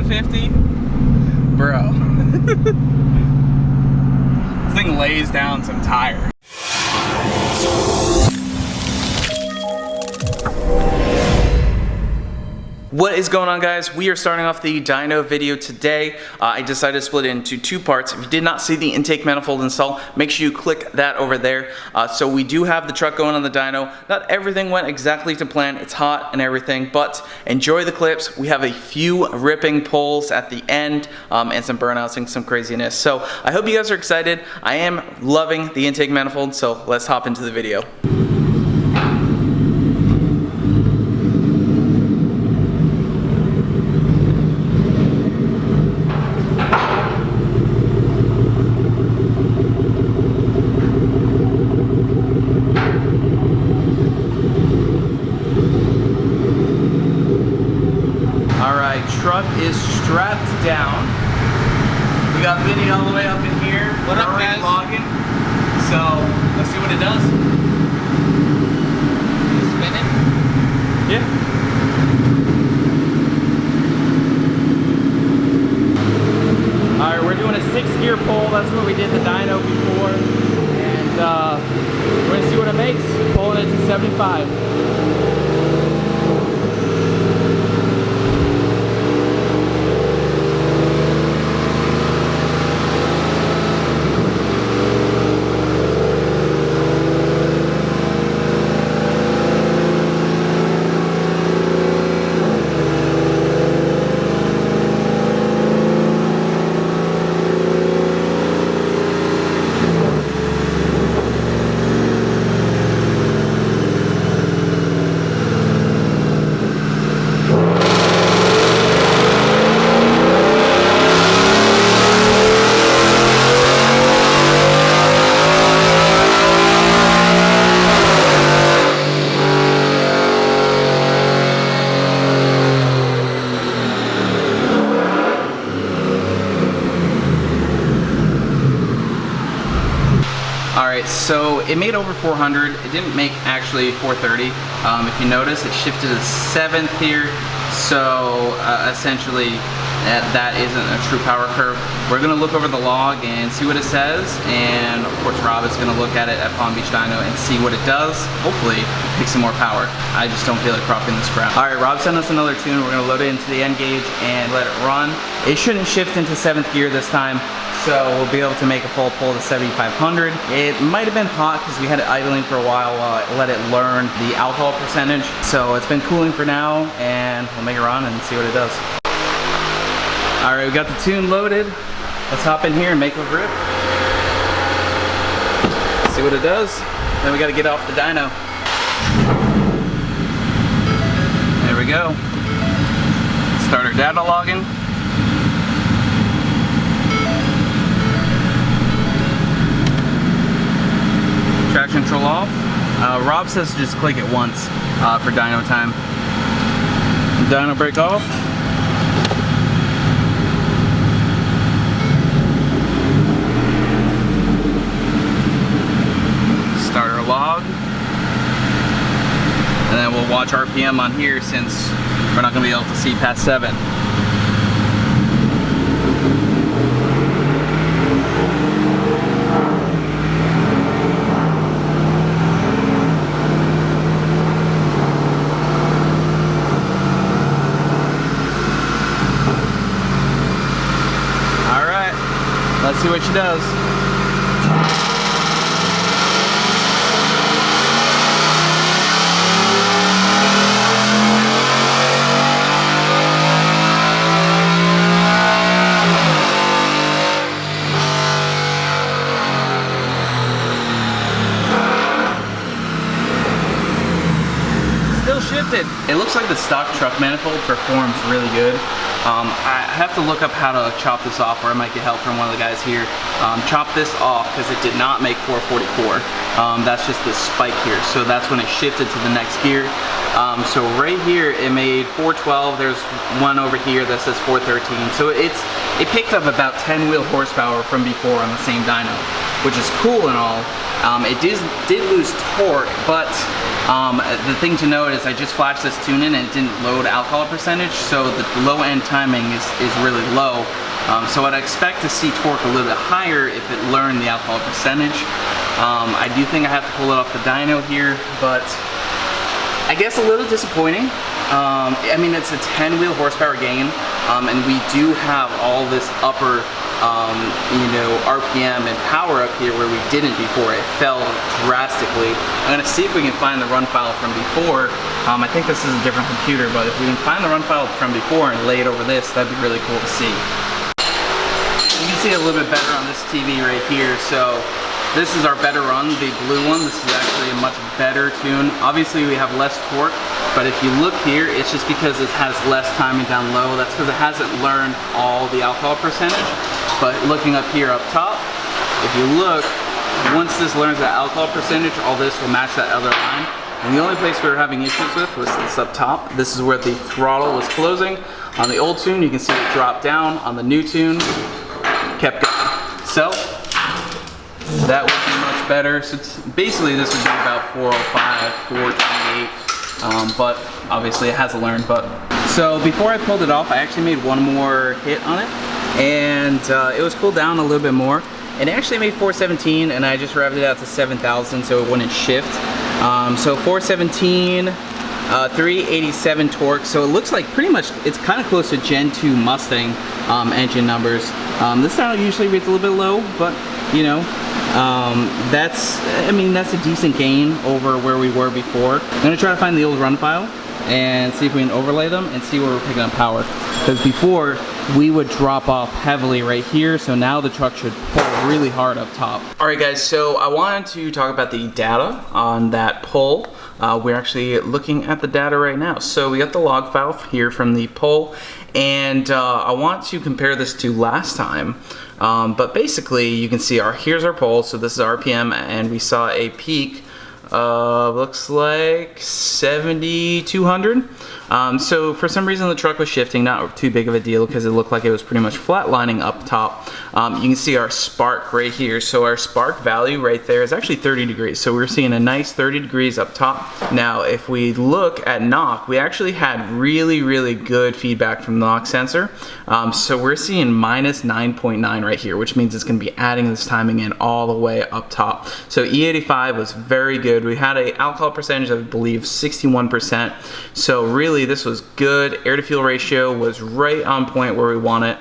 GT150, bro. This thing lays down some tires. What is going on, guys? We are starting off the dyno video today. I decided to split it into two parts. If you did not see the intake manifold install, make sure you click that over there. So we do have the truck going on the dyno. Not everything went exactly to plan. It's hot and everything, but enjoy the clips. We have a few ripping pulls at the end and some burnouts and some craziness. So I hope you guys are excited. I am loving the intake manifold, so let's hop into the video. Truck is strapped down. We got Vinny all the way up in here. What up, guys? Logging. So let's see what it does. Is it spinning? Yeah. All right, we're doing a 6-gear pull. That's what we did the dyno before, and we're gonna see what it makes. Pulling it to 75. Alright, so it made over 400. It didn't make actually 430. If you notice, it shifted to 7th here. So essentially, that isn't a true power curve. We're going to look over the log and see what it says. And of course, Rob is going to look at it at Palm Beach Dyno and see what it does. Hopefully, pick some more power. I just don't feel like cropping this ground. Alright, Rob sent us another tune. We're going to load it into the end gauge and let it run. It shouldn't shift into 7th gear this time. So we'll be able to make a full pull to 7,500. It might have been hot because we had it idling for a while while I let it learn the alcohol percentage. So it's been cooling for now, and we'll make it run and see what it does. All right, we got the tune loaded. Let's hop in here and make a rip. See what it does. Then we got to get off the dyno. There we go. Start our data logging. Traction control off. Rob says just click it once for dyno time. Dyno brake off. Start our log. And then we'll watch RPM on here since we're not going to be able to see past 7. Let's see what she does. Still shifted. It looks like the stock truck manifold performs really good. I have to look up how to chop this off, or I might get help from one of the guys here. Chop this off because it did not make 444. That's just this spike here. So that's when it shifted to the next gear. So right here it made 412. There's one over here that says 413. So it picked up about 10 wheel horsepower from before on the same dyno, which is cool and all. It did lose torque, but the thing to note is I just flashed this tune in and it didn't load alcohol percentage, so the low end timing is really low. So I'd expect to see torque a little bit higher if it learned the alcohol percentage. I do think I have to pull it off the dyno here, but I guess a little disappointing. I mean, it's a 10 wheel horsepower gain, and we do have all this upper you know, RPM and power up here where we didn't before. It fell drastically. I'm gonna see if we can find the run file from before. I think this is a different computer, but if we can find the run file from before and lay it over this, that'd be really cool to see. You can see it a little bit better on this TV right here. So this is our better run, the blue one. This is actually a much better tune. Obviously we have less torque, but if you look here, it's just because it has less timing down low. That's because it hasn't learned all the alcohol percentage. But looking up here up top, if you look, once this learns that alcohol percentage, all this will match that other line. And the only place we were having issues with was this up top. This is where the throttle was closing. On the old tune, you can see it drop down. On the new tune, kept going. So that would be much better. So basically this would be about 405, 428, but obviously it hasn't learned. But so before I pulled it off, I actually made one more hit on it, and it was cooled down a little bit more. It actually made 417, and I just revved it out to 7,000 so it wouldn't shift. So 417, 387 torque. So it looks like pretty much it's kind of close to Gen 2 Mustang engine numbers. This dyno usually reads a little bit low, but you know, that's a decent gain over where we were before. I'm gonna try to find the old run file and see if we can overlay them and see where we're picking up power. Because before we would drop off heavily right here, so now the truck should pull really hard up top. All right guys, so I wanted to talk about the data on that pull. We're actually looking at the data right now. So we got the log file here from the pull, and I want to compare this to last time. But basically you can see here's our pull, so this is RPM, and we saw a peak of looks like 7,200. So for some reason the truck was shifting, not too big of a deal because it looked like it was pretty much flatlining up top. You can see our spark right here. So our spark value right there is actually 30 degrees. So we're seeing a nice 30 degrees up top. Now if we look at knock, we actually had really good feedback from the knock sensor. So we're seeing minus 9.9 right here, which means it's going to be adding this timing in all the way up top. So E85 was very good. We had a alcohol percentage of, I believe, 61%. So really this was good. Air to fuel ratio was right on point where we want it.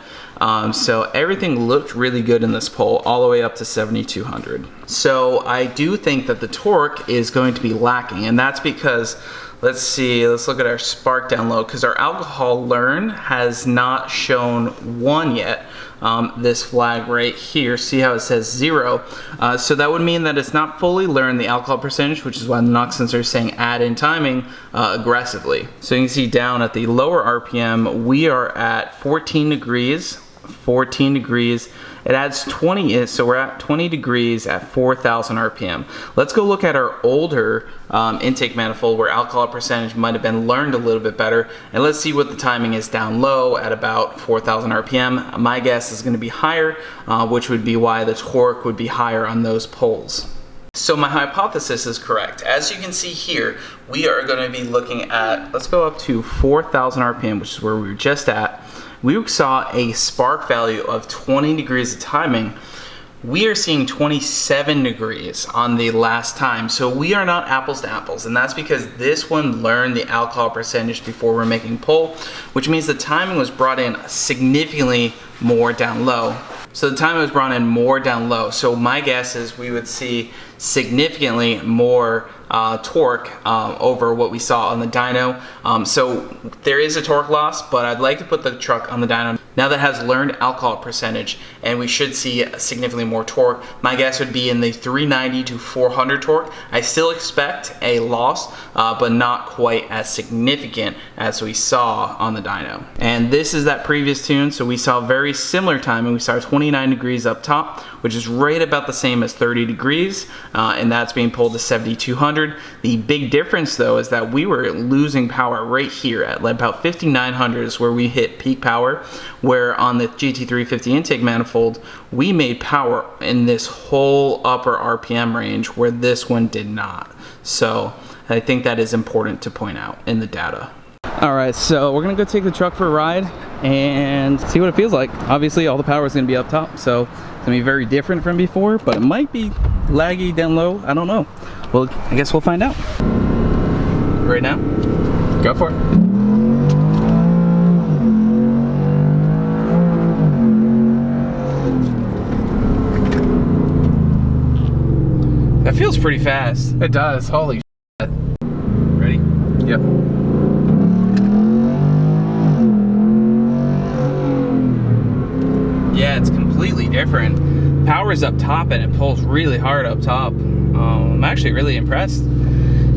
So everything looked really good in this pull, all the way up to 7,200. So I do think that the torque is going to be lacking, and that's because, let's look at our spark down low, because our alcohol learn has not shown 1 yet. This flag right here, see how it says 0? So that would mean that it's not fully learned the alcohol percentage, which is why the knock sensor is saying add in timing aggressively. So you can see down at the lower RPM, we are at 14 degrees. It adds 20, so we're at 20 degrees at 4,000 RPM. Let's go look at our older intake manifold where alcohol percentage might have been learned a little bit better, and let's see what the timing is down low at about 4,000 RPM. My guess is going to be higher, which would be why the torque would be higher on those pulls. So my hypothesis is correct. As you can see here, we are going to be looking at, let's go up to 4,000 RPM, which is where we were just at. We saw a spark value of 20 degrees of timing. We are seeing 27 degrees on the last time. So we are not apples to apples, and that's because this one learned the alcohol percentage before we're making pull, which means the timing was brought in significantly more down low. So the timing was brought in more down low. So my guess is we would see significantly more torque over what we saw on the dyno. So there is a torque loss, but I'd like to put the truck on the dyno now that has learned alcohol percentage, and we should see significantly more torque. My guess would be in the 390 to 400 torque. I still expect a loss, but not quite as significant as we saw on the dyno. And this is that previous tune, so we saw very similar timing. We saw 29 degrees up top. which is right about the same as 30 degrees, and that's being pulled to 7,200. The big difference though is that we were losing power right here at about 5,900 is where we hit peak power, where on the GT350 intake manifold, we made power in this whole upper RPM range where this one did not. So I think that is important to point out in the data. All right, so we're gonna go take the truck for a ride and see what it feels like. Obviously, all the power is gonna be up top, so it's gonna be very different from before, but it might be laggy down low. I don't know. Well, I guess we'll find out. Right now? Go for it. That feels pretty fast. It does. Holy shit. Ready? Yep. Yeah, it's completely different. Power's up top and it pulls really hard up top. I'm actually really impressed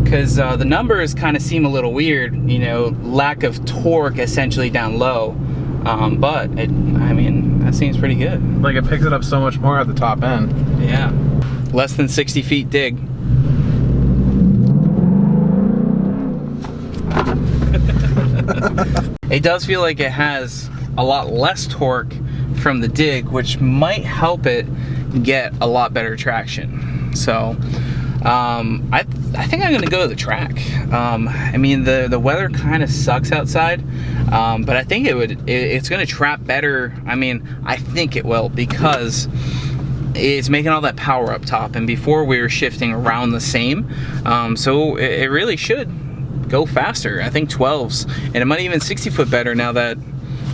because the numbers kind of seem a little weird, you know, lack of torque essentially down low. But I mean, that seems pretty good. Like it picks it up so much more at the top end. Yeah. Less than 60 feet dig. It does feel like it has a lot less torque from the dig, which might help it get a lot better traction. So I think I'm gonna go to the track. I mean, the weather kind of sucks outside, but I think it's gonna trap better. I mean, I think it will, because it's making all that power up top, and before we were shifting around the same, so it really should go faster. I think 12s, and it might even 60 foot better now that,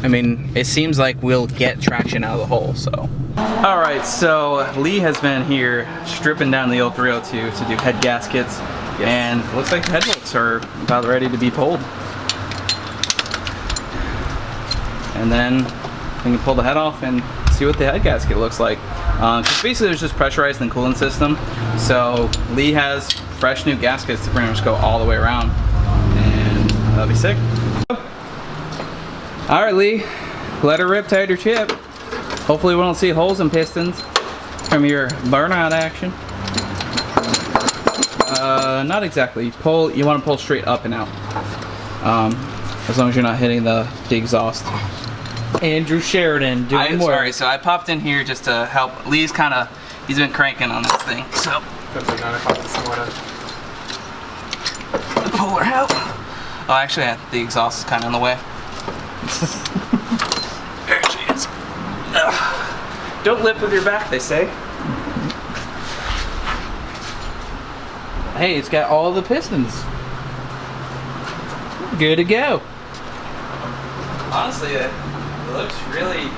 I mean, it seems like we'll get traction out of the hole. So all right, so Lee has been here stripping down the old 302 to do head gaskets. Yes. And it looks like the head bolts are about ready to be pulled, and then we can pull the head off and see what the head gasket looks like. Because basically there's just pressurized and coolant system, so Lee has fresh new gaskets to pretty much go all the way around, and that'll be sick. All right, Lee, let her rip, tighter chip. Hopefully we don't see holes in pistons from your burnout action. Not exactly. You want to pull straight up and out, as long as you're not hitting the exhaust. Andrew Sheridan doing work. Sorry, so I popped in here just to help. Lee's he's been cranking on this thing, so. Pull her out. Oh, actually, the exhaust is kind of in the way. There she is. Ugh. Don't lift with your back, they say. Hey, it's got all the pistons. Good to go. Honestly, it looks really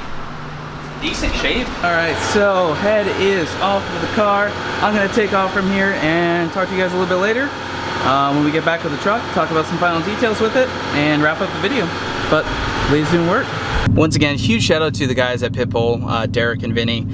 decent shape. All right, so head is off of the car. I'm gonna take off from here and talk to you guys a little bit later. When we get back with the truck, talk about some final details with it and wrap up the video. But Lee's doing work. Once again, huge shout out to the guys at Pitbull, Derek and Vinny,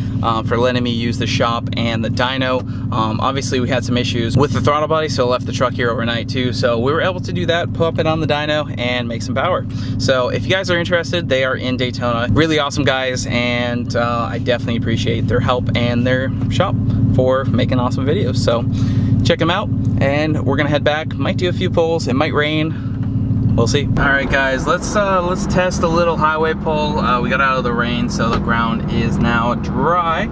for letting me use the shop and the dyno. Obviously we had some issues with the throttle body, so I left the truck here overnight too. So we were able to do that, put it on the dyno and make some power. So if you guys are interested, they are in Daytona. Really awesome guys, and I definitely appreciate their help and their shop for making awesome videos. So check them out, and we're gonna head back. Might do a few pulls, it might rain. We'll see. All right, guys, let's test a little highway pull. We got out of the rain, so the ground is now dry.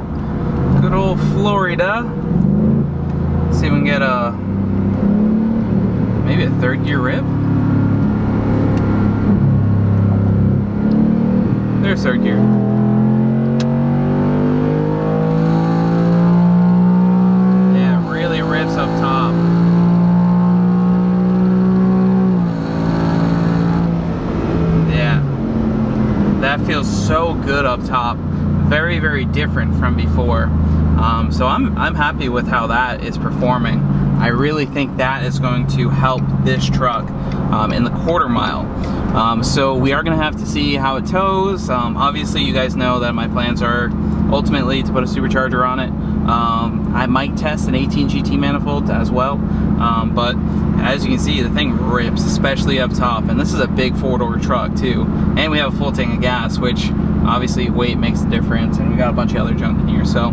Good old Florida. Let's see if we can get maybe a third gear rip. There's third gear. Yeah, it really rips up top. That feels so good up top. Very, very different from before. So I'm happy with how that is performing. I really think that is going to help this truck in the quarter mile. So we are gonna have to see how it tows. Obviously you guys know that my plans are ultimately to put a supercharger on it. I might test an 18 GT manifold as well, but as you can see, the thing rips, especially up top, and this is a big four-door truck too, and we have a full tank of gas, which Obviously weight makes a difference, and we got a bunch of other junk in here, so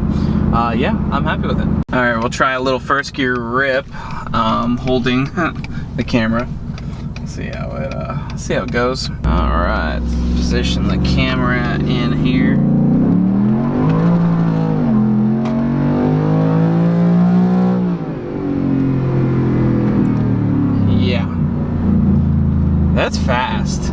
yeah, I'm happy with it. All right, we'll try a little first gear rip, holding the camera. See how it goes. All right, position the camera in here. Yeah, that's fast.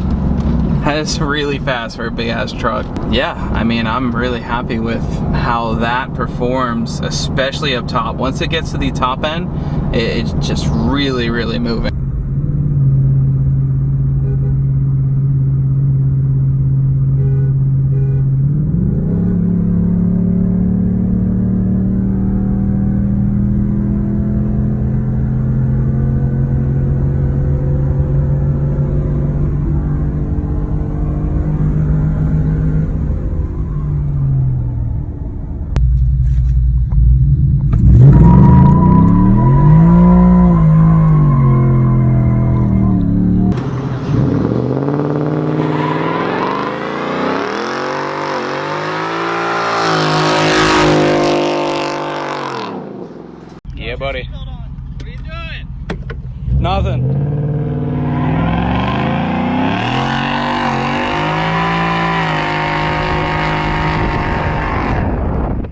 That is really fast for a big ass truck. Yeah, I mean, I'm really happy with how that performs, especially up top. Once it gets to the top end, it's just really moving. Yeah, buddy. What are you doing? Nothing.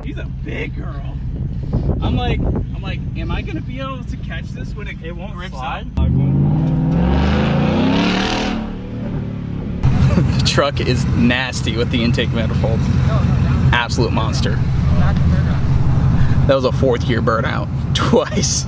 He's a big girl. I'm like, am I gonna be able to catch this when it won't rips out? The truck is nasty with the intake manifold. Absolute monster. That was a 4th gear burnout. Twice.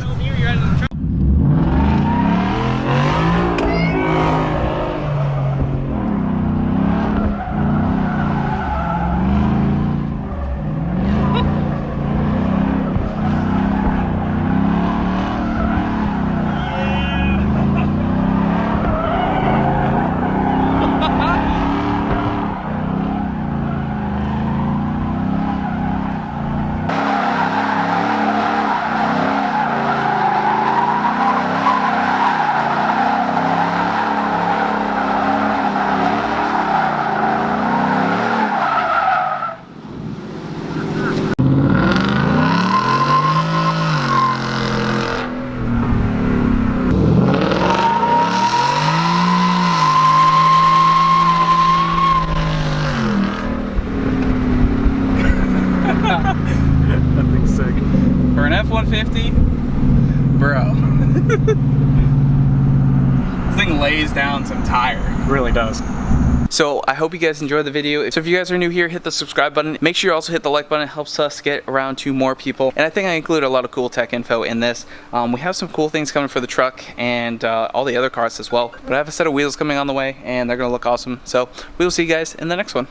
For an F-150, bro. This thing lays down some tire. It really does. So I hope you guys enjoyed the video. So if you guys are new here, hit the subscribe button. Make sure you also hit the like button. It helps us get around to more people. And I think I include a lot of cool tech info in this. We have some cool things coming for the truck and all the other cars as well. But I have a set of wheels coming on the way, and they're gonna look awesome. So we will see you guys in the next one.